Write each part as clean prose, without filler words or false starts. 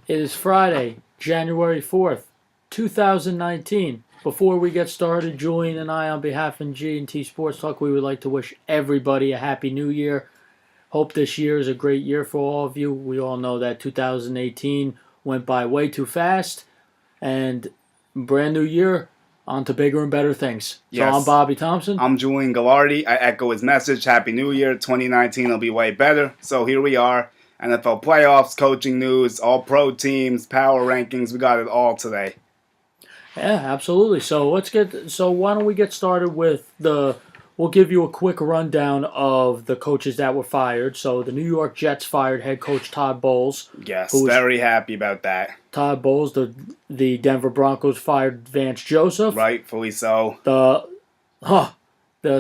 It is Friday, January 4th, 2019. Before we get started, Julian and I, on behalf of G&T Sports Talk, we would like to wish everybody a Happy New Year. Hope this year is a great year for all of you. We all know that 2018 went by way too fast, and brand new year, on to bigger and better things. So I'm Yes. Bobby Thompson. I'm Julian Gallardi. I echo his message. Happy New Year. 2019 will be way better. So here we are. NFL playoffs, coaching news, all pro teams, power rankings. We got it all today. Yeah, absolutely. So why don't we get started with we'll give you a quick rundown of the coaches that were fired. So the New York Jets fired head coach Todd Bowles. Yes, Who's very happy about that. Todd Bowles. The Denver Broncos fired Vance Joseph. Rightfully so. The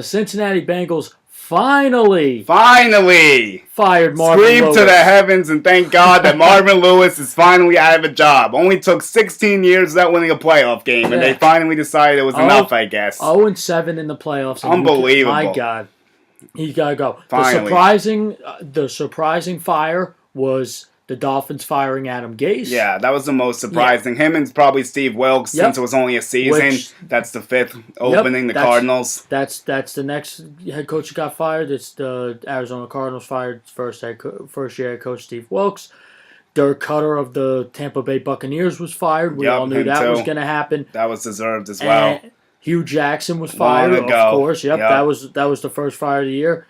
Cincinnati Bengals finally fired Marvin Scream Lewis. to the heavens and thank God that Marvin Lewis is finally out of a job. Only took 16 years without winning a playoff game, and they finally decided it was enough, I guess. 0-7 in the playoffs. Unbelievable. My God. He's got to go. Finally. The surprising fire was the Dolphins firing Adam Gase. Yeah, that was the most surprising. Him and probably Steve Wilkes, since it was only a season. That's the fifth opening, the Cardinals. That's the next head coach who got fired. It's the Arizona Cardinals fired first year head coach Steve Wilkes. Dirk Cutter of the Tampa Bay Buccaneers was fired. We all knew that was going to happen. That was deserved as well. And Hugh Jackson was fired, of course. Yep. That was the first fire of the year.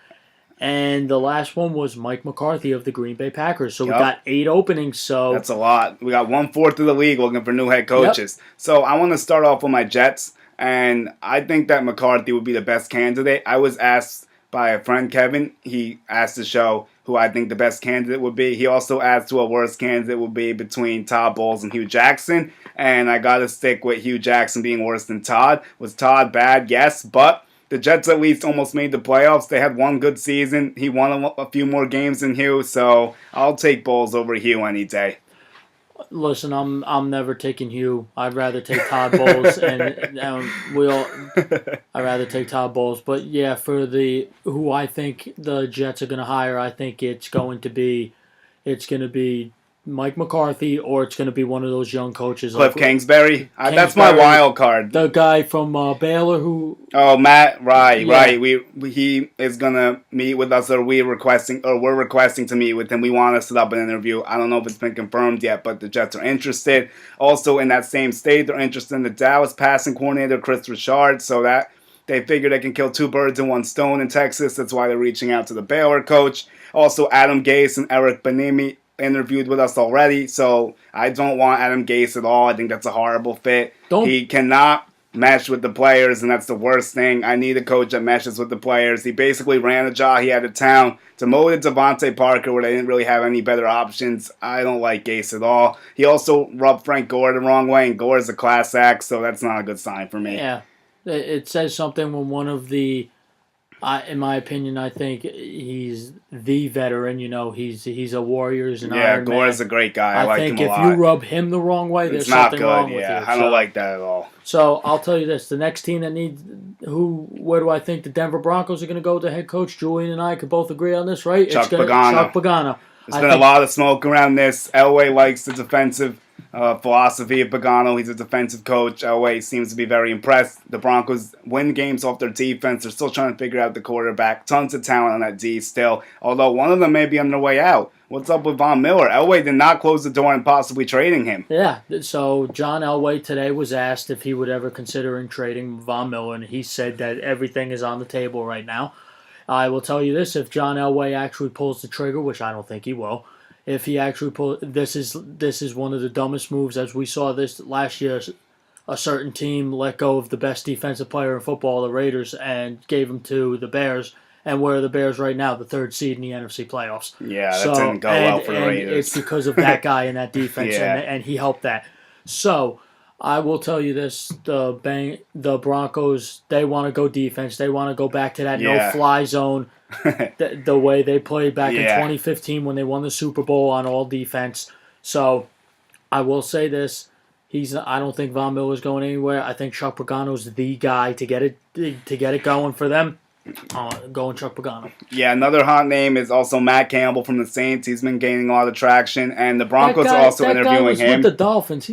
And the last one was Mike McCarthy of the Green Bay Packers. So we got 8 openings. So that's a lot. We got 1/4 of the league looking for new head coaches. So I want to start off with my Jets, and I think that McCarthy would be the best candidate. I was asked by a friend, Kevin. He asked the show who I think the best candidate would be. He also asked who a worst candidate would be between Todd Bowles and Hugh Jackson. And I got to stick with Hugh Jackson being worse than Todd. Was Todd bad? Yes, but the Jets at least almost made the playoffs. They had one good season. He won a few more games than Hugh, so I'll take Bowles over Hugh any day. Listen, I'm never taking Hugh. I'd rather take Todd Bowles, and I'd rather take Todd Bowles. But yeah, for who I think the Jets are going to hire, I think it's going to be Mike McCarthy, or it's going to be one of those young coaches. Cliff Kingsbury? That's my wild card. The guy from Baylor who... Oh, Matt, right. He is going to meet with us, or we're requesting to meet with him. We want to set up an interview. I don't know if it's been confirmed yet, but the Jets are interested. Also, in that same state, they're interested in the Dallas passing coordinator, Chris Richard, so that they figure they can kill 2 birds in 1 stone in Texas. That's why they're reaching out to the Baylor coach. Also, Adam Gase and Eric Bieniemy interviewed with us already, so I don't want Adam Gase at all. I think that's a horrible fit. He cannot mesh with the players, and that's the worst thing. I need a coach that meshes with the players. He basically ran a job he had in town, demoted Devontae Parker where they didn't really have any better options. I don't like Gase at all. He also rubbed Frank Gore the wrong way, and Gore is a class act, so that's not a good sign for me. Yeah, it says something when one of the... in my opinion, I think he's the veteran. He's a Warriors and Iron Gore Man. is a great guy. I like him a lot. I think if you rub him the wrong way, there's something wrong with you. I don't like that at all. So I'll tell you this: the next team that needs where do I think the Denver Broncos are going to go? The head coach Julian and I could both agree on this, right? Chuck Pagano. There's been a lot of smoke around this. Elway likes the defensive philosophy of Pagano. He's a defensive coach. Elway seems to be very impressed. The Broncos win games off their defense. They're still trying to figure out the quarterback. Tons of talent on that D still, although one of them may be on their way out. What's up with Von Miller? Elway did not close the door on possibly trading him. Yeah, so John Elway today was asked if he would ever consider trading Von Miller, and he said that everything is on the table right now. I will tell you this: if John Elway actually pulls the trigger, which I don't think he will, if he actually pulls, this is one of the dumbest moves, as we saw this last year. A certain team let go of the best defensive player in football, the Raiders, and gave him to the Bears. And where are the Bears right now? The 3rd seed in the NFC playoffs. Yeah, that didn't go well for the Raiders. It's because of that guy in that defense, and he helped that. So I will tell you this: the Broncos, they want to go defense. They want to go back to that no-fly zone, the way they played back in 2015 when they won the Super Bowl on all defense. So I will say this: I don't think Von Miller's going anywhere. I think Chuck Pagano's the guy to get it going for them. Going Chuck Pagano. Yeah, another hot name is also Matt Campbell from the Saints. He's been gaining a lot of traction, and the Broncos are also interviewing him. That guy was with the Dolphins.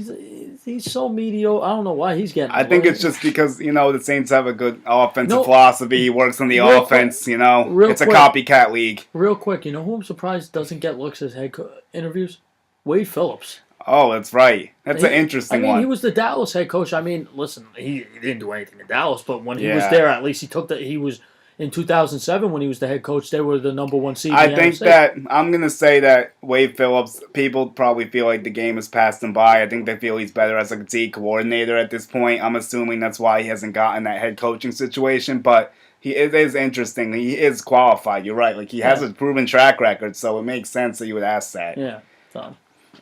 He's so mediocre. I don't know why he's getting. I think it's just because the Saints have a good offensive philosophy. He works on the offense. It's a copycat league. Real quick, you know who I'm surprised doesn't get looks as head interviews? Wade Phillips. Oh, that's right. That's an interesting one. He was the Dallas head coach. I mean, listen, he didn't do anything in Dallas, but when he was there, at least he was in 2007 when he was the head coach. They were the number one seed. I think that I'm gonna say that Wade Phillips. People probably feel like the game has passed him by. I think they feel he's better as a D coordinator at this point. I'm assuming that's why he hasn't gotten that head coaching situation, but. It is interesting. He is qualified. You're right. Like he has a proven track record, so it makes sense that you would ask that. Yeah. So.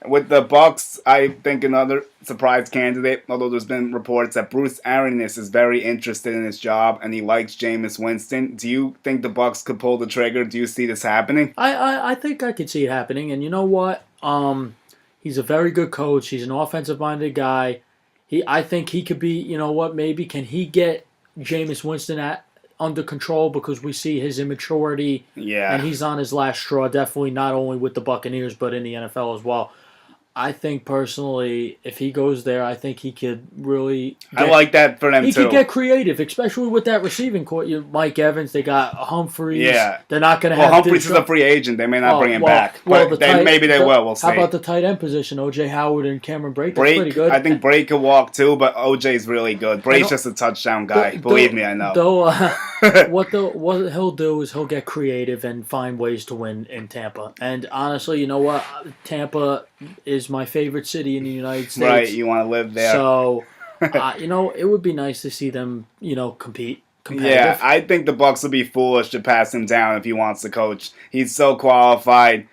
With the Bucks, I think another surprise candidate, although there's been reports that Bruce Arians is very interested in his job and he likes Jameis Winston. Do you think the Bucks could pull the trigger? Do you see this happening? I think I could see it happening. And you know what? He's a very good coach. He's an offensive-minded guy. I think he could be, you know what, maybe can he get Jameis Winston under control because we see his immaturity. Yeah. And he's on his last straw, definitely not only with the Buccaneers but in the NFL as well. I think personally, if he goes there, I think he could really. I like that for them too. He could get creative, especially with that receiving court. Mike Evans, they got Humphreys. Yeah, they're not going to have. Well, Humphreys is a free agent. They may not bring him back, but maybe they will. We'll see. How about the tight end position? O.J. Howard and Cameron Brake. That's pretty good. I think Brake could walk too, but O.J.'s really good. Brake's just a touchdown guy. Believe me, I know. Though, what he'll do is he'll get creative and find ways to win in Tampa. And honestly, you know what? Tampa is my favorite city in the United States. Right, you want to live there. So, it would be nice to see them, compete. Yeah, I think the Bucks would be foolish to pass him down if he wants to coach. He's so qualified.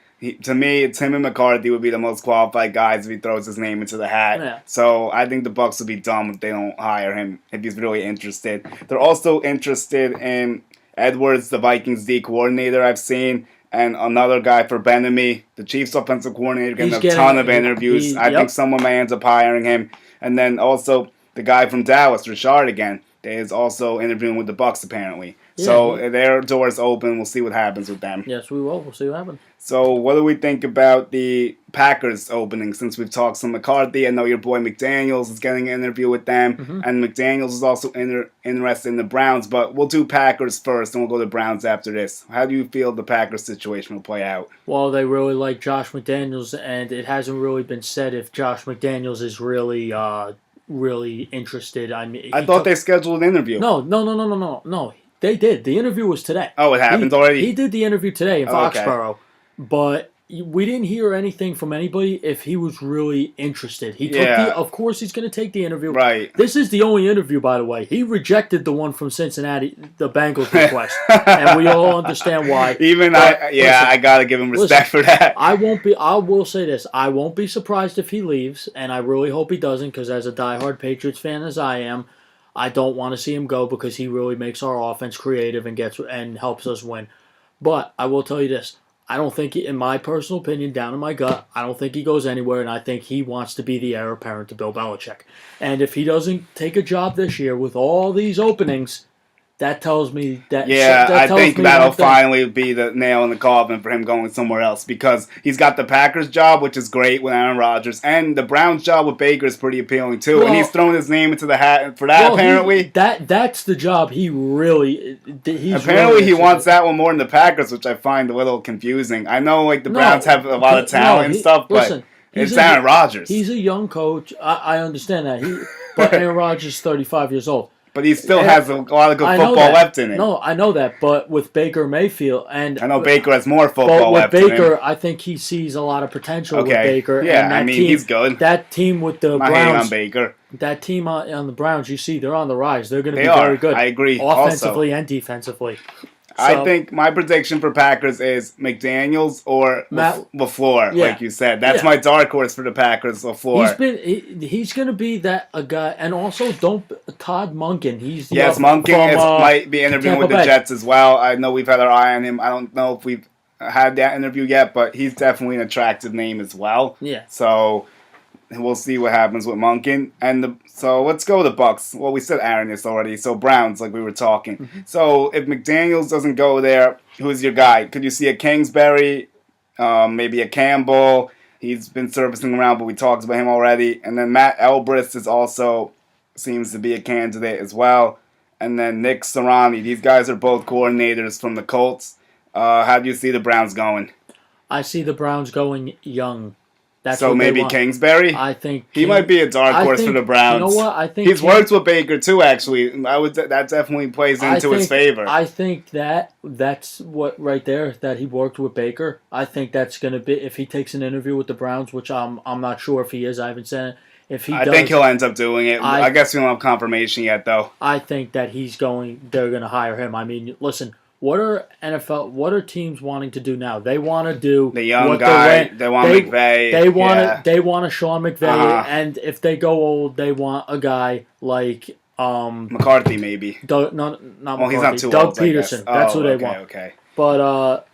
To me, it's him and McCarthy would be the most qualified guys if he throws his name into the hat. Yeah. So I think the Bucks would be dumb if they don't hire him if he's really interested. They're also interested in Edwards, the Vikings D coordinator I've seen. And another guy for Benemy, the Chiefs offensive coordinator, getting a ton of interviews. I think someone may end up hiring him. And then also the guy from Dallas, Richard again, is also interviewing with the Bucks apparently. Yeah, so their door's open. We'll see what happens with them. Yes, we will. We'll see what happens. So what do we think about the Packers opening? Since we've talked some McCarthy, I know your boy McDaniels is getting an interview with them. Mm-hmm. And McDaniels is also interested in the Browns. But we'll do Packers first, and we'll go to Browns after this. How do you feel the Packers situation will play out? Well, they really like Josh McDaniels, and it hasn't really been said if Josh McDaniels is really interested. I thought they scheduled an interview. No. They did. The interview was today. Oh, it happened already? He did the interview today in Foxborough. Okay. But we didn't hear anything from anybody if he was really interested. Of course he's going to take the interview. Right. This is the only interview, by the way. He rejected the one from Cincinnati, the Bengals request. And we all understand why. I got to give him respect for that. I will say this. I won't be surprised if he leaves, and I really hope he doesn't, because as a diehard Patriots fan as I am, I don't want to see him go because he really makes our offense creative and helps us win. But I will tell you this. I don't think, in my personal opinion, down in my gut, I don't think he goes anywhere, and I think he wants to be the heir apparent to Bill Belichick. And if he doesn't take a job this year with all these openings, that tells me that... Yeah, I think that'll finally be the nail in the coffin for him going somewhere else, because he's got the Packers job, which is great with Aaron Rodgers, and the Browns job with Baker is pretty appealing too, and he's throwing his name into the hat for that, apparently. That's the job he really... He wants that one more than the Packers, which I find a little confusing. I know the Browns have a lot of talent and stuff, but it's Aaron Rodgers. He's a young coach. I understand that. But Aaron Rodgers is 35 years old. But he still has a lot of good football left in it. No, I know that. But with Baker Mayfield, and I know Baker has more football left in him. With Baker, I think he sees a lot of potential with Baker. Yeah, and he's good. That team with the Browns. Browns. On Baker. That team on the Browns, you see, they're on the rise. They're going to be very good. I agree. Offensively and defensively. I think my prediction for Packers is McDaniels or LaFleur, like you said. That's my dark horse for the Packers, LaFleur. He's going to be a guy, and also Todd Monken. Monken might be interviewing with the Jets as well. I know we've had our eye on him. I don't know if we've had that interview yet, but he's definitely an attractive name as well. Yeah. So we'll see what happens with Monken. So let's go with the Bucks. Well, we said Arians already. So Browns, like we were talking. Mm-hmm. So if McDaniels doesn't go there, who's your guy? Could you see a Kingsbury, maybe a Campbell? He's been surfacing around, but we talked about him already. And then Matt Elbrist is also seems to be a candidate as well. And then Nick Sirianni. These guys are both coordinators from the Colts. How do you see the Browns going? I see the Browns going young. That's so what maybe they want. Kingsbury? I think he might be a dark horse for the Browns. You know what? I think he's worked with Baker too. Actually, that definitely plays into his favor. I think that's what right there that he worked with Baker. I think that's going to be if he takes an interview with the Browns, which I'm not sure if he is. I haven't said it. If he I does, think he'll end up doing it. I guess we don't have confirmation yet, though. I think that they're going to hire him. I mean, listen. What are teams wanting to do now? They want to do the young guy. They want McVay. They want a Sean McVay, and if they go old, they want a guy like McCarthy, maybe. Not McCarthy. He's not too Doug old, Peterson. That's who they want. Okay. But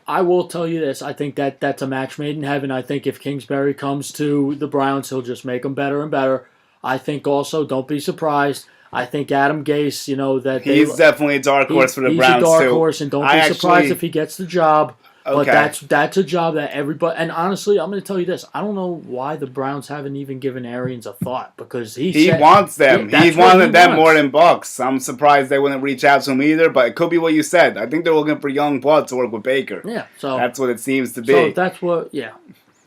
I will tell you this: I think that's a match made in heaven. I think if Kingsbury comes to the Browns, he'll just make them better and better. I think also, don't be surprised. I think Adam Gase, he's definitely a dark horse for the Browns too. He's a dark horse, and don't be surprised if he gets the job. But that's a job that everybody. And honestly, I'm going to tell you this: I don't know why the Browns haven't even given Arians a thought because he wants them. He wanted them more than Bucks. I'm surprised they wouldn't reach out to him either. But it could be what you said. I think they're looking for young blood to work with Baker. Yeah, so that's what it seems to be. So that's what. Yeah.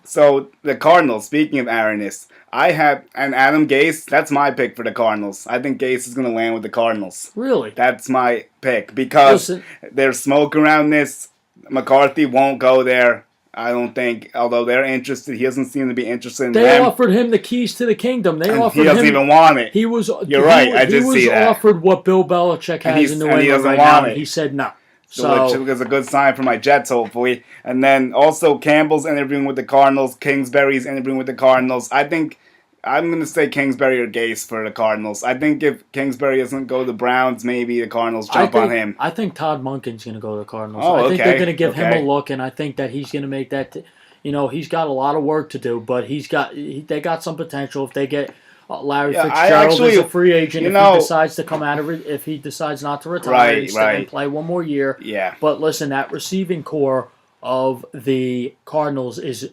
So the Cardinals. Speaking of Arians. I have an Adam Gase. That's my pick for the Cardinals. I think Gase is going to land with the Cardinals. Really? That's my pick because there's smoke around this. McCarthy won't go there. I don't think. Although they're interested, he doesn't seem to be interested in them. They offered him the keys to the kingdom. He doesn't even want it. You're right. I did see that. He was offered what Bill Belichick has in New England right now, and he said no. Which is a good sign for my Jets, hopefully. And then also Campbell's interviewing with the Cardinals. Kingsbury's interviewing with the Cardinals. I think I'm going to say Kingsbury or Gase for the Cardinals. I think if Kingsbury doesn't go to the Browns, maybe the Cardinals jump on him. I think Todd Monken's going to go to the Cardinals. I think they're going to give him a look, and I think that he's going to make that. He's got a lot of work to do, but they got some potential if they get. Larry Fitzgerald is a free agent if he decides to come out of it, if he decides not to retire and play one more year. Yeah. But listen, that receiving core of the Cardinals is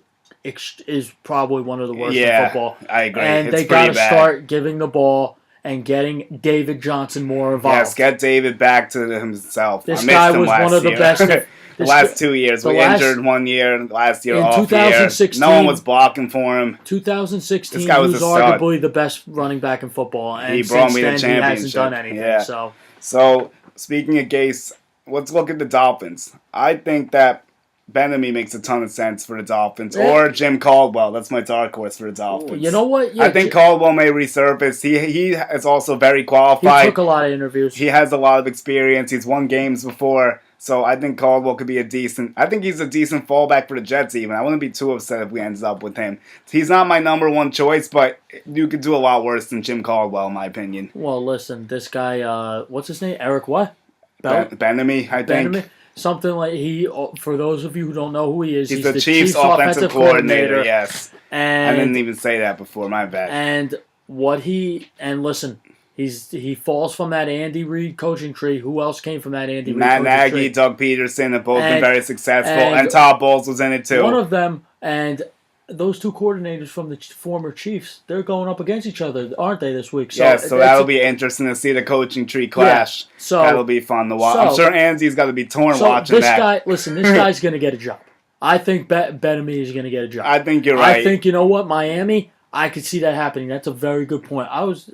probably one of the worst in football. I agree. And they got to start giving the ball and getting David Johnson more involved. Yes, get David back to himself. This guy was one of the best. The last 2 years. We injured 1 year, last year off 2016, year. No one was blocking for him. 2016, he was arguably the best running back in football. And he brought me the championship. He hasn't done anything. Yeah. So, speaking of Gase, let's look at the Dolphins. I think that Ben-Ami makes a ton of sense for the Dolphins. Or Jim Caldwell. That's my dark horse for the Dolphins. You know what? Yeah, I think Caldwell may resurface. He is also very qualified. He took a lot of interviews. He has a lot of experience. He's won games before. So I think Caldwell could be I think he's a decent fallback for the Jets even. I wouldn't be too upset if we ended up with him. He's not my number one choice, but you could do a lot worse than Jim Caldwell, in my opinion. Well, listen, this guy, what's his name? Eric what? Ben-Ami, I think. Ben-Ami? Something like for those of you who don't know who he is, he's the Chiefs offensive coordinator, yes. And I didn't even say that before, my bad. And listen, he falls from that Andy Reid coaching tree. Who else came from that Andy Reid coaching tree? Matt Nagy, Doug Peterson have both been very successful, and Todd Bowles was in it too. One of them, and those two coordinators from the former Chiefs, they're going up against each other, aren't they, this week? So that'll be interesting to see the coaching tree clash. Yeah, so that'll be fun to watch. I'm sure Andy's got to be torn watching that. This guy's going to get a job. I think Ben-Ami is going to get a job. I think you're right. I think, you know what, Miami, I could see that happening. That's a very good point. I was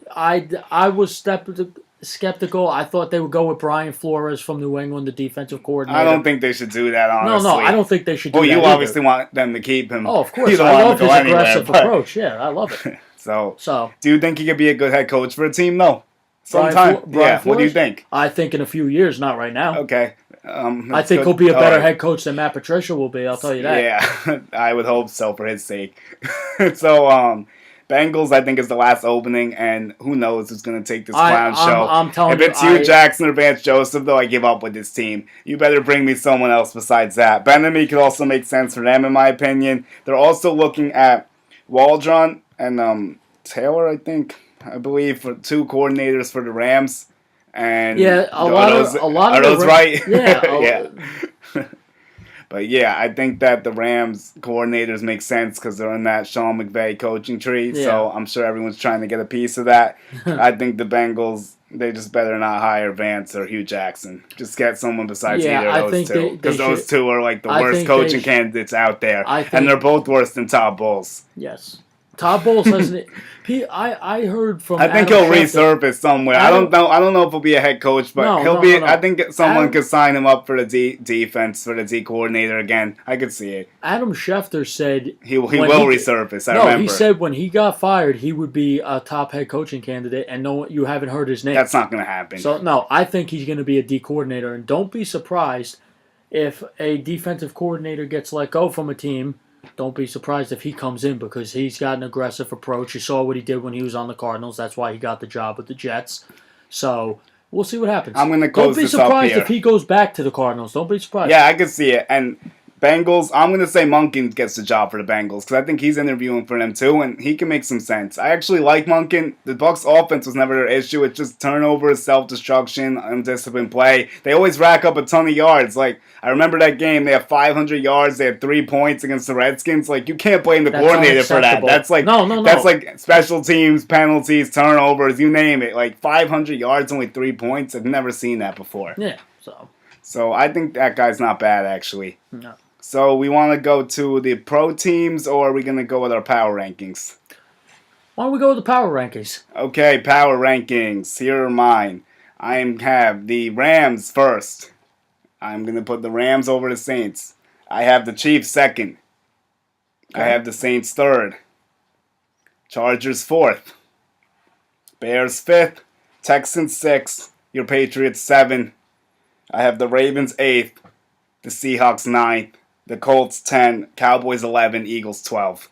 skeptical. I thought they would go with Brian Flores from New England, the defensive coordinator. I don't think they should do that, honestly. No, I don't think they should do that. Well, you obviously want them to keep him. Oh, of course. I love his aggressive approach. Yeah, I love it. So, do you think he could be a good head coach for a team, though? Brian Flores? What do you think? I think in a few years, not right now. Okay. I think he'll be a better head coach than Matt Patricia will be, I'll tell you that. Yeah, I would hope so for his sake. So, Bengals, I think, is the last opening, and who knows who's going to take this clown show. I'm telling you. If it's Hugh Jackson or Vance Joseph, though, I give up with this team. You better bring me someone else besides that. Ben-Ami could also make sense for them, in my opinion. They're also looking at Waldron. and Taylor, I believe, for 2 coordinators for the Rams. And Yeah, a lot of those the right? Yeah, Yeah. But yeah, I think that the Rams coordinators make sense because they're in that Sean McVay coaching tree. Yeah. So I'm sure everyone's trying to get a piece of that. I think the Bengals, they just better not hire Vance or Hugh Jackson. Just get someone besides either of those two. Because those two are like the worst coaching candidates out there. And they're both worse than Todd Bowles. Yes. Todd Bowles hasn't. I heard from. I think he'll resurface somewhere. I don't know if he'll be a head coach, but he'll be. I think someone could sign him up for the defense for the D coordinator again. I could see it. Adam Schefter said he will resurface. I remember. He said when he got fired, he would be a top head coaching candidate, and no, you haven't heard his name. That's not going to happen. So no, I think he's going to be a D coordinator, and don't be surprised if a defensive coordinator gets let go from a team. Don't be surprised if he comes in because he's got an aggressive approach. You saw what he did when he was on the Cardinals. That's why he got the job with the Jets. So we'll see what happens. I'm going to close this up here. Don't be surprised if he goes back to the Cardinals. Don't be surprised. Yeah, I can see it. And Bengals, I'm going to say Monken gets the job for the Bengals because I think he's interviewing for them too, and he can make some sense. I actually like Monken. The Bucs' offense was never their issue. It's just turnovers, self-destruction, undisciplined play. They always rack up a ton of yards. Like, I remember that game. They had 500 yards. They had 3 points against the Redskins. Like, you can't blame the coordinator for that. That's like no. That's like special teams, penalties, turnovers, you name it. Like, 500 yards, only 3 points. I've never seen that before. Yeah, So I think that guy's not bad, actually. No. So we want to go to the pro teams, or are we going to go with our power rankings? Why don't we go with the power rankings? Okay, power rankings. Here are mine. I have the Rams first. I'm going to put the Rams over the Saints. I have the Chiefs second. Okay. I have the Saints third. Chargers fourth. Bears fifth. Texans sixth. Your Patriots 7. I have the Ravens 8th. The Seahawks 9th. The Colts 10, Cowboys 11, Eagles 12.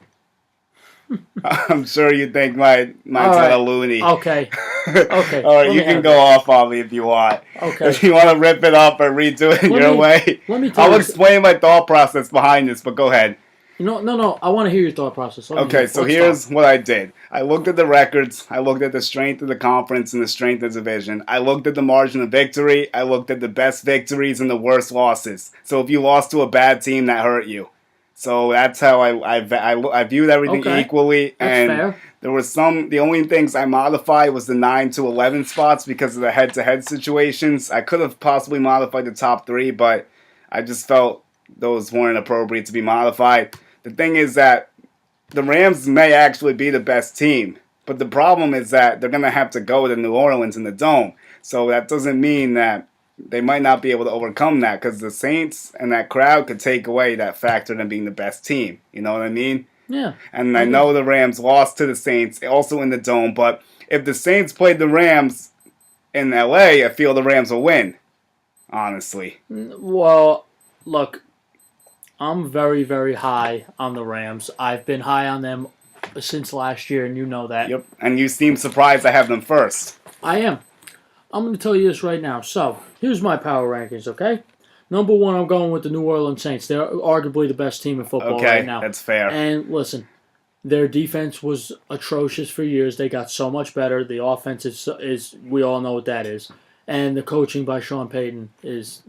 I'm sure you think mine's a little loony. Okay. All right, you can go off on me if you want. Okay. If you want to rip it up or redo it your way. I'll explain my thought process behind this, but go ahead. No. I want to hear your thought process. Okay, so here's what I did. I looked at the records. I looked at the strength of the conference and the strength of the division. I looked at the margin of victory. I looked at the best victories and the worst losses. So if you lost to a bad team, that hurt you. So that's how I viewed everything equally. That's fair. There was the only things I modified was the 9 to 11 spots because of the head-to-head situations. I could have possibly modified the top 3, but I just felt those weren't appropriate to be modified. The thing is that the Rams may actually be the best team, but the problem is that they're going to have to go to New Orleans in the Dome. So that doesn't mean that they might not be able to overcome that because the Saints and that crowd could take away that factor in being the best team. You know what I mean? Yeah. And I know the Rams lost to the Saints also in the Dome, but if the Saints played the Rams in LA, I feel the Rams will win, honestly. Well, look, I'm very, very high on the Rams. I've been high on them since last year, and you know that. Yep, and you seem surprised I have them first. I am. I'm going to tell you this right now. So, here's my power rankings, okay? Number 1, I'm going with the New Orleans Saints. They're arguably the best team in football right now. Okay, that's fair. And listen, their defense was atrocious for years. They got so much better. The offense is we all know what that is. And the coaching by Sean Payton is...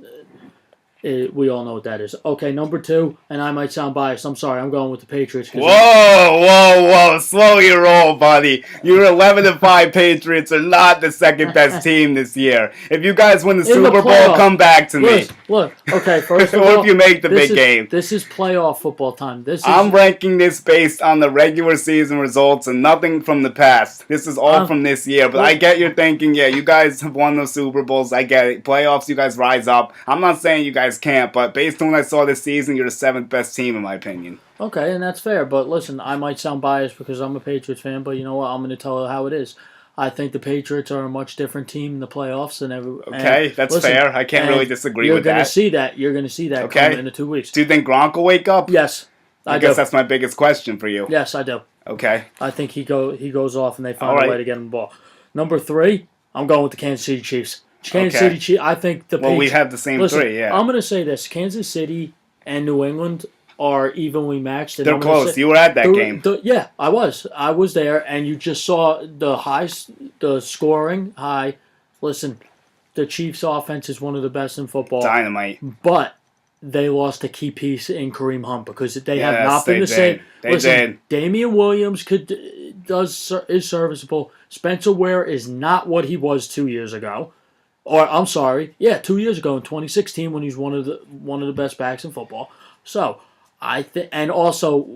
we all know what that is. Okay, number 2, and I might sound biased. I'm sorry. I'm going with the Patriots. Whoa! Slow your roll, buddy. Your 11-5 Patriots are not the second best team this year. If you guys win the Super Bowl, come back to me. Look. Okay, first of all, what if you make the big game? This is playoff football time. I'm ranking this based on the regular season results and nothing from the past. This is all from this year. But I get your thinking. Yeah, you guys have won the Super Bowls. I get it. Playoffs, you guys rise up. I'm not saying you guys can't, but based on what I saw this season, you're the 7th best team in my opinion. Okay, and that's fair. But listen, I might sound biased because I'm a Patriots fan, but you know what? I'm going to tell you how it is. I think the Patriots are a much different team in the playoffs than ever. Okay, that's fair. I can't really disagree with that. You're going to see that coming in the 2 weeks. Do you think Gronk will wake up? Yes, I guess that's my biggest question for you. Yes, I do. Okay. I think he goes off and they find a way to get him the ball. Number 3, I'm going with the Kansas City Chiefs. Kansas City Chiefs. I think the Patriots. Well, we have the same 3. Yeah. I'm going to say this: Kansas City and New England are evenly matched. And They're close. You were at that game. Yeah, I was. I was there, and you just saw the scoring high. Listen, the Chiefs' offense is one of the best in football. Dynamite. But they lost a key piece in Kareem Hunt because they have not been the same. They did. Damian Williams is serviceable. Spencer Ware is not what he was 2 years ago. Or I'm sorry, 2 years ago in 2016 when he's one of the best backs in football. So I think, and also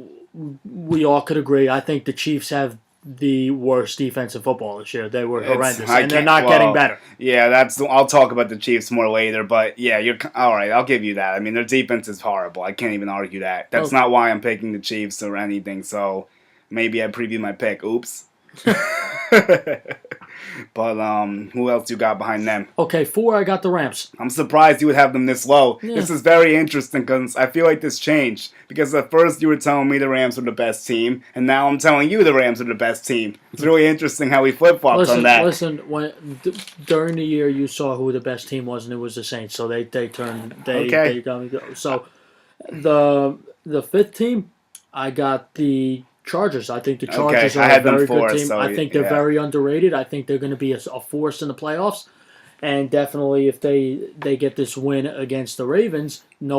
we all could agree. I think the Chiefs have the worst defense in football this year. They were horrendous, and they're not getting better. Yeah, I'll talk about the Chiefs more later, but yeah, you're all right. I'll give you that. I mean, their defense is horrible. I can't even argue that. That's not why I'm picking the Chiefs or anything. So maybe I preview my pick. Oops. But who else you got behind them? Okay, 4, I got the Rams. I'm surprised you would have them this low. Yeah. This is very interesting because I feel like this changed. Because at first you were telling me the Rams were the best team, and now I'm telling you the Rams are the best team. It's really interesting how we flip-flopped on that. Listen, during the year you saw who the best team was, and it was the Saints. So they got me go. So the 5th team, I got the Chargers. I think the Chargers are a very good team. So I think they're very underrated. I think they're going to be a force in the playoffs. And definitely if they get this win against the Ravens, they're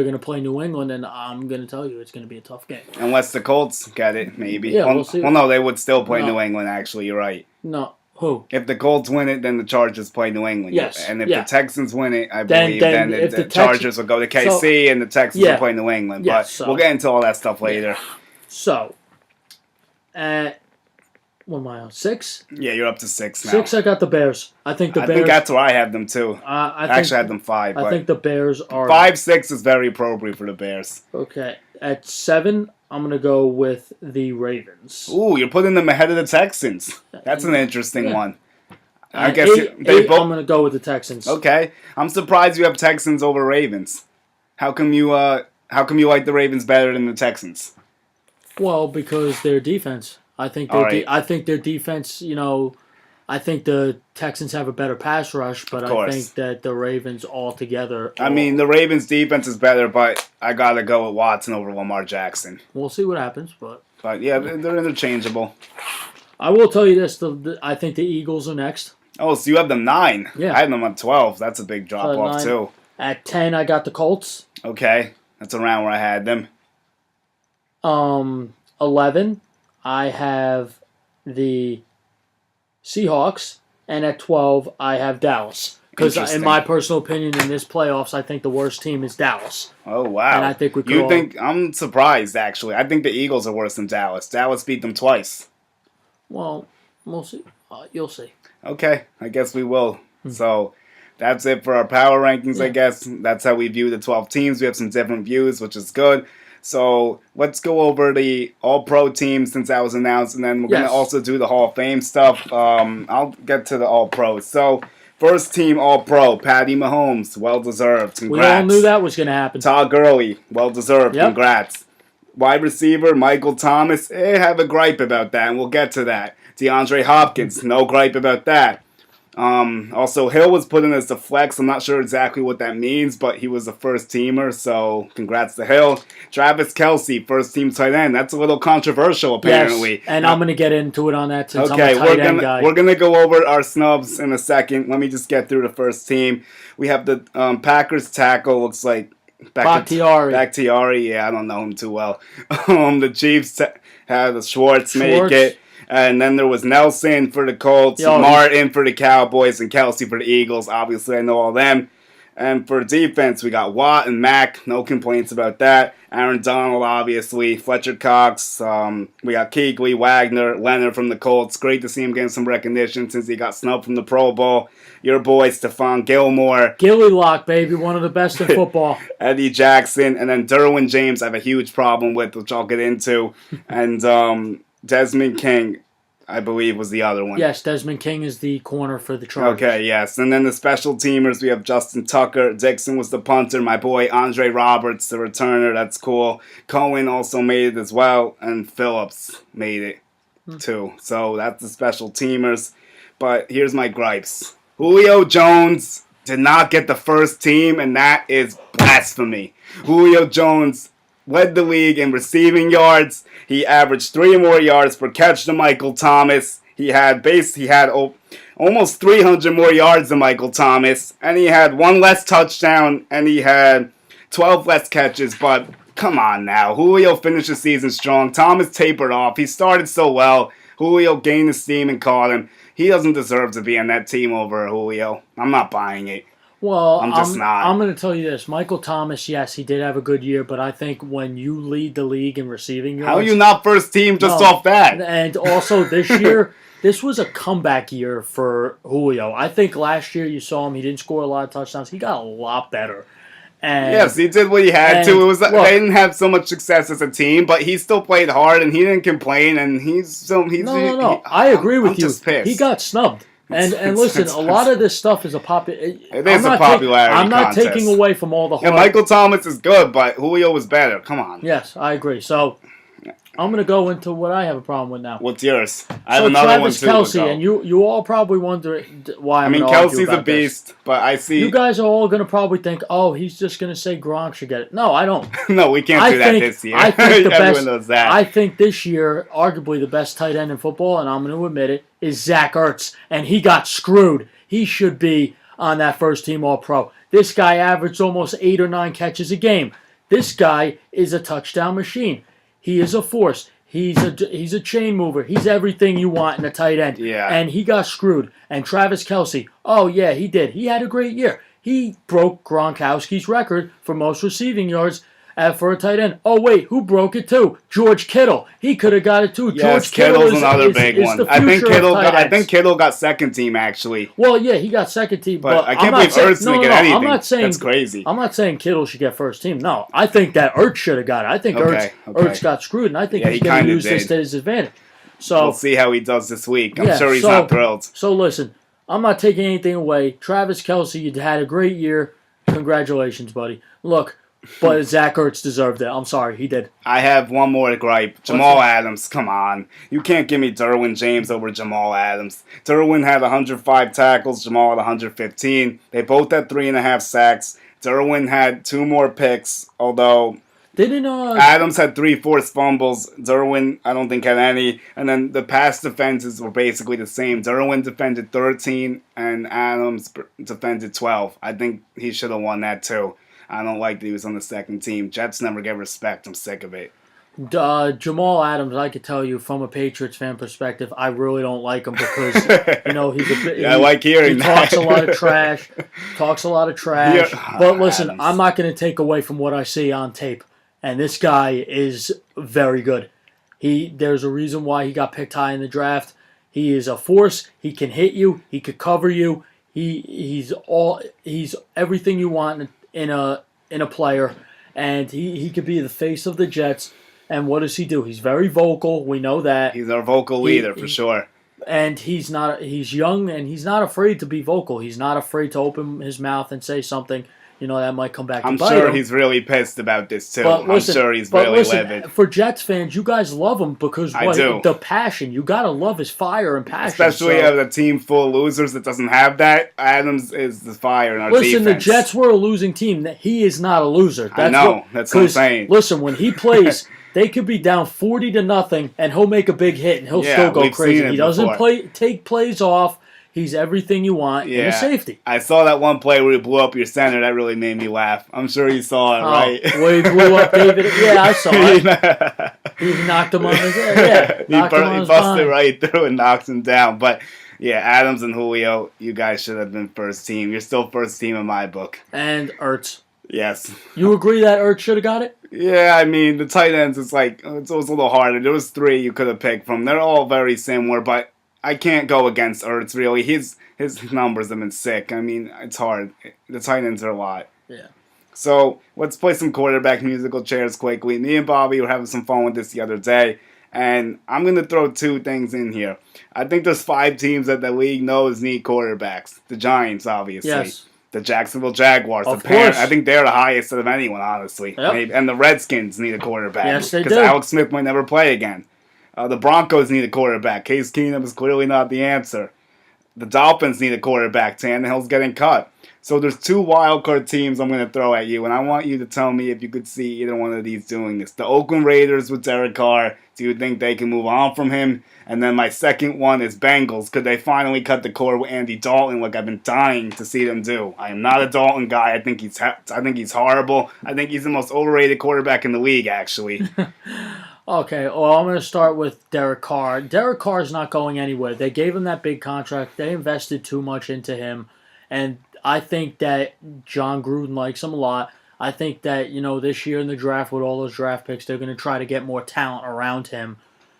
going to play New England, and I'm going to tell you it's going to be a tough game. Unless the Colts get it, maybe. Yeah, we'll see. Well, no, they would still play New England, actually. You're right. No. Who? If the Colts win it, then the Chargers play New England. Yes. And if the Texans win it, I believe then the Chargers will go to KC and the Texans will play New England. But we'll get into all that stuff later. So, what am I on? 6? Yeah, you're up to 6 now. 6, I got the Bears. I think I think that's where I have them too. I actually had them 5. I think the Bears are 5-6 is very appropriate for the Bears. Okay, at 7, I'm gonna go with the Ravens. Ooh, you're putting them ahead of the Texans. That's an interesting one. I guess 8, I'm gonna go with the Texans. Okay, I'm surprised you have Texans over Ravens. How come you like the Ravens better than the Texans? Well, because their defense. I think their defense. I think the Texans have a better pass rush, but I think that the Ravens altogether. I mean, the Ravens' defense is better, but I gotta go with Watson over Lamar Jackson. We'll see what happens, but yeah, they're interchangeable. I will tell you this: I think the Eagles are next. Oh, so you have them 9? Yeah, I had them on 12. That's a big drop off 9. too. At 10, I got the Colts. Okay, that's around where I had them. 11, I have the Seahawks, and at 12, I have Dallas. Because in my personal opinion, in this playoffs, I think the worst team is Dallas. Oh, wow. And I think we could I'm surprised, actually. I think the Eagles are worse than Dallas. Dallas beat them twice. Well, we'll see. You'll see. Okay, I guess we will. So that's it for our power rankings, I guess. That's how we view the 12 teams. We have some different views, which is good. So let's go over the All-Pro teams since that was announced, and then we're going to also do the Hall of Fame stuff. I'll get to the All-Pros. So first team All-Pro, Patty Mahomes, well-deserved. Congrats. We all knew that was going to happen. Todd Gurley, well-deserved. Yep. Congrats. Wide receiver, Michael Thomas, have a gripe about that, and we'll get to that. DeAndre Hopkins, no gripe about that. Also, Hill was put in as the flex. I'm not sure exactly what that means, but he was a first teamer, so congrats to Hill. Travis Kelce, first team tight end. That's a little controversial, apparently. Yes, and I'm going to get into it on that since I'm a tight end guy. We're going to go over our snubs in a second. Let me just get through the first team. We have the Packers tackle, looks like Bakhtiari. Yeah, I don't know him too well. The Chiefs had the Schwartz make it. And then there was Nelson for the Colts, Martin for the Cowboys, and Kelce for the Eagles. Obviously, I know all them. And for defense, we got Watt and Mack. No complaints about that. Aaron Donald, obviously. Fletcher Cox. We got Kuechly, Wagner, Leonard from the Colts. Great to see him getting some recognition since he got snubbed from the Pro Bowl. Your boy, Stephon Gilmore. Gilly Lock, baby. One of the best in football. Eddie Jackson. And then Derwin James I have a huge problem with, which I'll get into. And Desmond King, I believe, was the other one. Yes, Desmond King is the corner for the Chargers. Okay, yes. And then the special teamers, we have Justin Tucker. Dixon was the punter. My boy, Andre Roberts, the returner. That's cool. Cohen also made it as well. And Phillips made it, too. So that's the special teamers. But here's my gripes. Julio Jones did not get the first team, and that is blasphemy. Julio Jones led the league in receiving yards. He averaged 3 more yards per catch than Michael Thomas. He had almost 300 more yards than Michael Thomas, and he had 1 less touchdown, and he had 12 less catches. But come on now, Julio finished the season strong. Thomas tapered off. He started so well. Julio gained the steam and caught him. He doesn't deserve to be on that team over Julio. I'm not buying it. Well, I'm just not. I'm going to tell you this. Michael Thomas, yes, he did have a good year, but I think when you lead the league in receiving yards... How are you not first team just off that? And also this year, this was a comeback year for Julio. I think last year you saw him, he didn't score a lot of touchdowns. He got a lot better. And, yes, he did what he had to. It was they didn't have so much success as a team, but he still played hard and he didn't complain. And No. I agree with you. He got snubbed. And listen, a lot of this stuff is a popularity I'm not taking away from all the hard. Yeah, Michael Thomas is good, but Julio was better. Come on. Yes, I agree. So I'm going to go into what I have a problem with now. What's yours? I have another one too. Travis Kelce, and you all probably wonder why. Kelce's a beast, but I see you guys are all going to probably think, oh, he's just going to say Gronk should get it. No, I don't. No, we can't do that this year. I think Everyone knows that. I think this year, arguably the best tight end in football, and I'm going to admit it, is Zach Ertz, and he got screwed. He should be on that first team All-Pro. This guy averaged almost 8 or 9 catches a game. This guy is a touchdown machine. He is a force. He's a chain mover. He's everything you want in a tight end. Yeah. And he got screwed. And Travis Kelce, oh yeah, he did. He had a great year. He broke Gronkowski's record for most receiving yards for a tight end. Oh wait, who broke it too? George Kittle. He could have got it too. Yes, George Kittle's another big one. I think Kittle got second team actually. Well, yeah, he got second team, but I can't believe Ertz didn't get anything. I'm not saying that's crazy. I'm not saying Kittle should get first team. No, I think that Ertz should have got it. I think Ertz got screwed, and I think he's going to use this to his advantage. So we'll see how he does this week. I'm sure he's not thrilled. So listen, I'm not taking anything away. Travis Kelce, you had a great year. Congratulations, buddy. Look. But Zach Ertz deserved it. I'm sorry, he did. I have one more gripe. Jamal Adams, come on. You can't give me Derwin James over Jamal Adams. Derwin had 105 tackles, Jamal had 115. They both had 3.5 sacks. Derwin had 2 more picks, although Adams had 3 forced fumbles. Derwin, I don't think, had any. And then the pass defenses were basically the same. Derwin defended 13, and Adams defended 12. I think he should have won that too. I don't like that he was on the second team. Jets never get respect. I'm sick of it. Jamal Adams, I could tell you from a Patriots fan perspective, I really don't like him because he's a bit. I like hearing that. He talks a lot of trash. But listen, Adams. I'm not going to take away from what I see on tape, and this guy is very good. There's a reason why he got picked high in the draft. He is a force. He can hit you. He could cover you. He's everything you want in a player, and he could be the face of the Jets. And what does he do? He's very vocal. We know that. He's our vocal leader for sure. And he's young, and he's not afraid to be vocal. He's not afraid to open his mouth and say something, that might come back to bite him. I'm sure he's really pissed about this too. I'm sure he's really livid. For Jets fans, you guys love him because the passion. You gotta love his fire and passion. Especially as a team full of losers that doesn't have that. Adams is the fire in our defense. Listen, the Jets were a losing team. He is not a loser. That's what I'm saying. Listen, when he plays, they could be down 40-0, and he'll make a big hit, and he'll still go crazy. He doesn't take plays off. He's everything you want in a safety. I saw that one play where he blew up your center. That really made me laugh. I'm sure you saw it, right? Where he blew up David. Yeah, I saw it. He knocked him on his head. Yeah, he busted right through and knocked him down. But, yeah, Adams and Julio, you guys should have been first team. You're still first team in my book. And Ertz. Yes. You agree that Ertz should have got it? Yeah, I mean, the tight ends, it's a little harder. There was 3 you could have picked from. They're all very similar, but I can't go against Ertz, really. His numbers have been sick. I mean, it's hard. The tight ends are a lot. Yeah. So, let's play some quarterback musical chairs quickly. Me and Bobby were having some fun with this the other day, and I'm going to throw 2 things in here. I think there's 5 teams that the league knows need quarterbacks. The Giants, obviously. Yes. The Jacksonville Jaguars. Of course. I think they're the highest of anyone, honestly. Yep. Maybe. And the Redskins need a quarterback. Yes, they do. Because Alex Smith might never play again. The Broncos need a quarterback. Case Keenum is clearly not the answer. the Dolphins need a quarterback. Tannehill's getting cut. So there's 2 wild card teams I'm going to throw at you, and I want you to tell me if you could see either one of these doing this. The Oakland Raiders with Derek Carr. Do you think they can move on from him? And then my second one is Bengals. Could they finally cut the cord with Andy Dalton like I've been dying to see them do? I am not a Dalton guy. I think he's horrible. I think he's the most overrated quarterback in the league, actually. Okay, well, I'm going to start with Derek Carr. Derek Carr is not going anywhere. They gave him that big contract. They invested too much into him. And I think that John Gruden likes him a lot. I think that, this year in the draft with all those draft picks, they're going to try to get more talent around him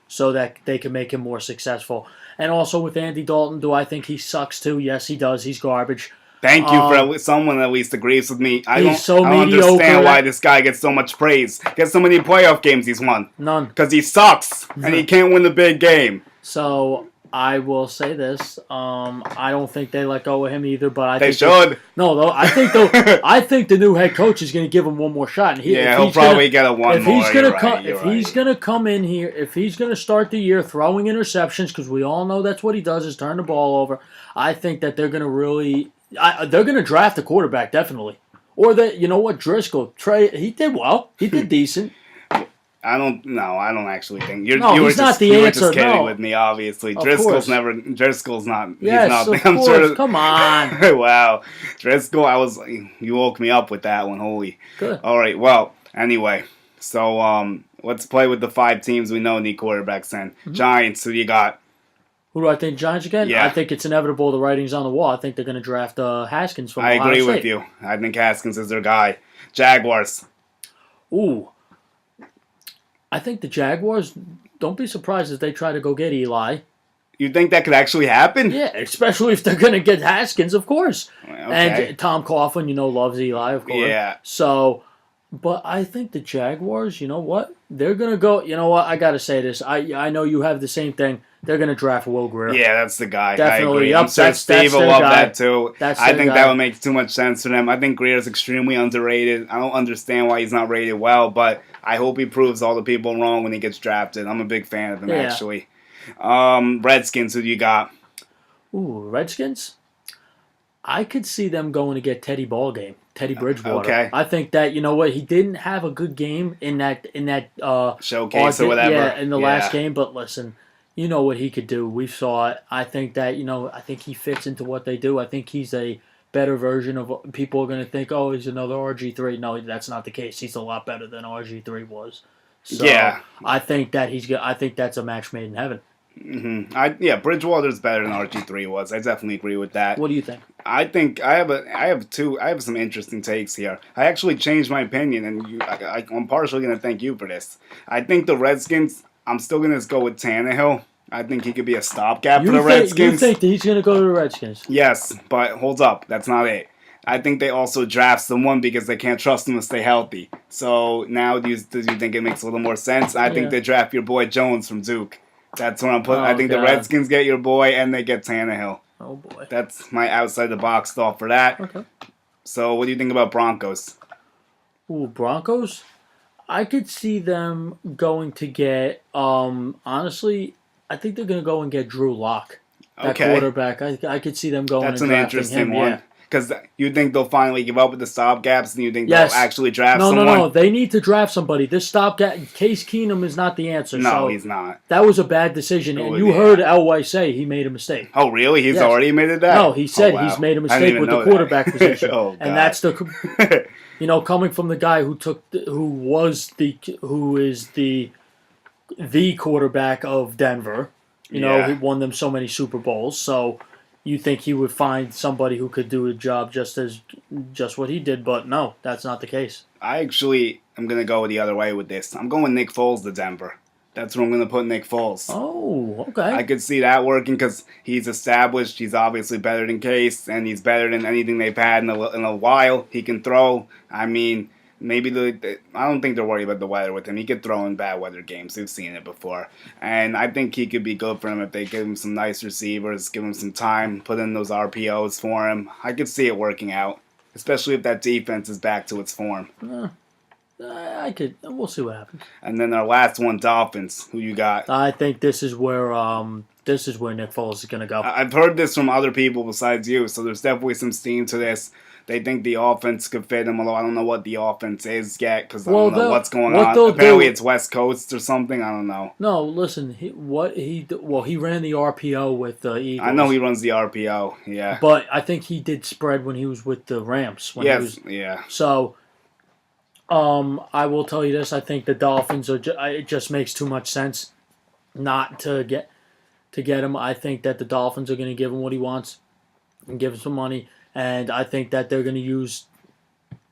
so that they can make him more successful. And also with Andy Dalton, do I think he sucks too? Yes, he does. He's garbage. Thank you for someone that at least agrees with me. I He's don't mediocre. Understand why this guy gets so much praise. Gets so many playoff games he's won. None. Because he sucks and he can't win the big game. So I will say this: I don't think they let go of him either. But I they think should. I think the new head coach is going to give him one more shot. And he'll probably get a one more. He's going to come in here, if he's going to start the year throwing interceptions, because we all know that's what he does is turn the ball over. I think that they're going to really. They're going to draft a quarterback, definitely. Or Driscoll. He did well. He did decent. I don't actually think he's not the answer. You were just kidding with me, obviously. Driscoll's not. Yes, he's not. of course. Sure, come on. Wow, Driscoll. You woke me up with that one. Holy. Good. All right. Well, anyway, so let's play with the 5 teams we know need quarterbacks. Then Giants. Who do you got? Who do I think? Giants again? Yeah. I think it's inevitable. The writing's on the wall. I think they're going to draft Haskins from Ohio State. I agree State. with you. I think Haskins is their guy. Jaguars. Ooh. I think the Jaguars, don't be surprised if they try to go get Eli. You think that could actually happen? Yeah, especially if they're going to get Haskins, of course. Okay. And Tom Coughlin, loves Eli, of course. Yeah. So, but I think the Jaguars, you know what? They're going to go, I got to say this. I know you have the same thing. They're going to draft Will Greer. Yeah, that's the guy. Definitely. I agree. Yep, I'm sure Steve will love that too. I think that would make too much sense for them. I think Greer's extremely underrated. I don't understand why he's not rated well, but I hope he proves all the people wrong when he gets drafted. I'm a big fan of him, actually. Redskins, who do you got? Ooh, Redskins? I could see them going to get Teddy Bridgewater. Okay. I think that, he didn't have a good game in that showcase or whatever. Yeah, in the last game, but listen, you know what he could do. We saw it. I think that, I think he fits into what they do. I think he's a better version of what people are going to think, oh, he's another RG3. No, that's not the case. He's a lot better than RG3 was. So yeah. I think that I think that's a match made in heaven. Mm-hmm. Bridgewater's better than RG3 was. I definitely agree with that. What do you think? I think I have some interesting takes here. I actually changed my opinion, and I'm partially going to thank you for this. I think the Redskins, I'm still going to go with Tannehill. I think he could be a stopgap for the Redskins. You think that he's going to go to the Redskins? Yes, but hold up. That's not it. I think they also draft someone because they can't trust him to stay healthy. So now do you think it makes a little more sense? I think they draft your boy Jones from Duke. That's what I'm putting. I think the Redskins get your boy and they get Tannehill. Oh, boy. That's my outside-the-box thought for that. Okay. So what do you think about Broncos? Ooh, Broncos? I could see them going to get, honestly, I think they're going to go and get Drew Lock, that quarterback. I could see them going and drafting him. That's an interesting one. Yeah. Because you think they'll finally give up with the stopgaps, and you think they'll actually draft someone? No. They need to draft somebody. This stopgap, Case Keenum is not the answer. No, he's not. That was a bad decision, and you heard Elway say he made a mistake. Oh, really? He's already made that? No, he said he's made a mistake with the quarterback position. Oh, God. And that's coming from the guy who is the quarterback of Denver. He won them so many Super Bowls, so. You think he would find somebody who could do a job just what he did, but no, that's not the case. I actually am going to go the other way with this. I'm going Nick Foles to Denver. That's where I'm going to put Nick Foles. Oh, okay. I could see that working because he's established. He's obviously better than Case, and he's better than anything they've had in a while. He can throw. I mean, maybe I don't think they're worried about the weather with him. He could throw in bad weather games. We've seen it before. And I think he could be good for him if they give him some nice receivers, give him some time, put in those RPOs for him. I could see it working out, especially if that defense is back to its form. We'll see what happens. And then our last one, Dolphins. Who you got? I think this is where this is where Nick Foles is going to go. I've heard this from other people besides you, so there's definitely some steam to this. They think the offense could fit him, although I don't know what the offense is yet because I don't know what's going on. Apparently it's West Coast or something. I don't know. No, listen. He ran the RPO with the Eagles. I know he runs the RPO, yeah. But I think he did spread when he was with the Rams. Yeah. So, I will tell you this. I think the Dolphins it just makes too much sense not to get him. I think that the Dolphins are going to give him what he wants and give him some money. And I think that they're going to use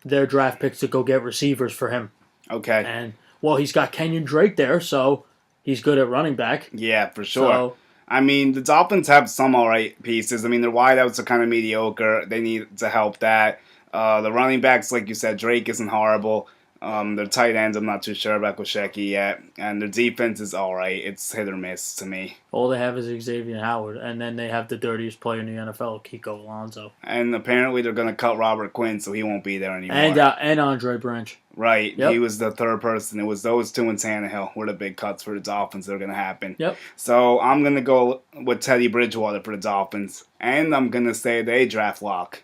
their draft picks to go get receivers for him. Okay. And, he's got Kenyon Drake there, so he's good at running back. Yeah, for sure. I mean, the Dolphins have some all right pieces. I mean, their wideouts are kind of mediocre. They need to help that. The running backs, like you said, Drake isn't horrible. Their tight ends, I'm not too sure about Kosecki yet. And their defense is all right. It's hit or miss to me. All they have is Xavier Howard. And then they have the dirtiest player in the NFL, Kiko Alonso. And apparently they're going to cut Robert Quinn, so he won't be there anymore. And Andre Branch. Right. Yep. He was the third person. It was those two and Tannehill were the big cuts for the Dolphins that are going to happen. Yep. So I'm going to go with Teddy Bridgewater for the Dolphins. And I'm going to say they draft lock.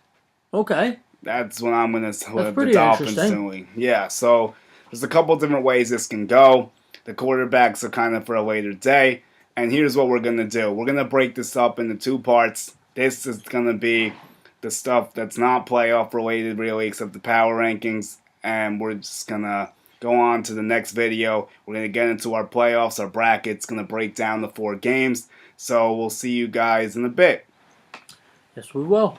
Okay. That's what I'm going to with the Dolphins doing. Yeah, so there's a couple different ways this can go. The quarterbacks are kind of for a later day. And here's what we're going to do. We're going to break this up into two parts. This is going to be the stuff that's not playoff related really, except the power rankings. And we're just going to go on to the next video. We're going to get into our playoffs, our brackets, going to break down the 4 games. So we'll see you guys in a bit. Yes, we will.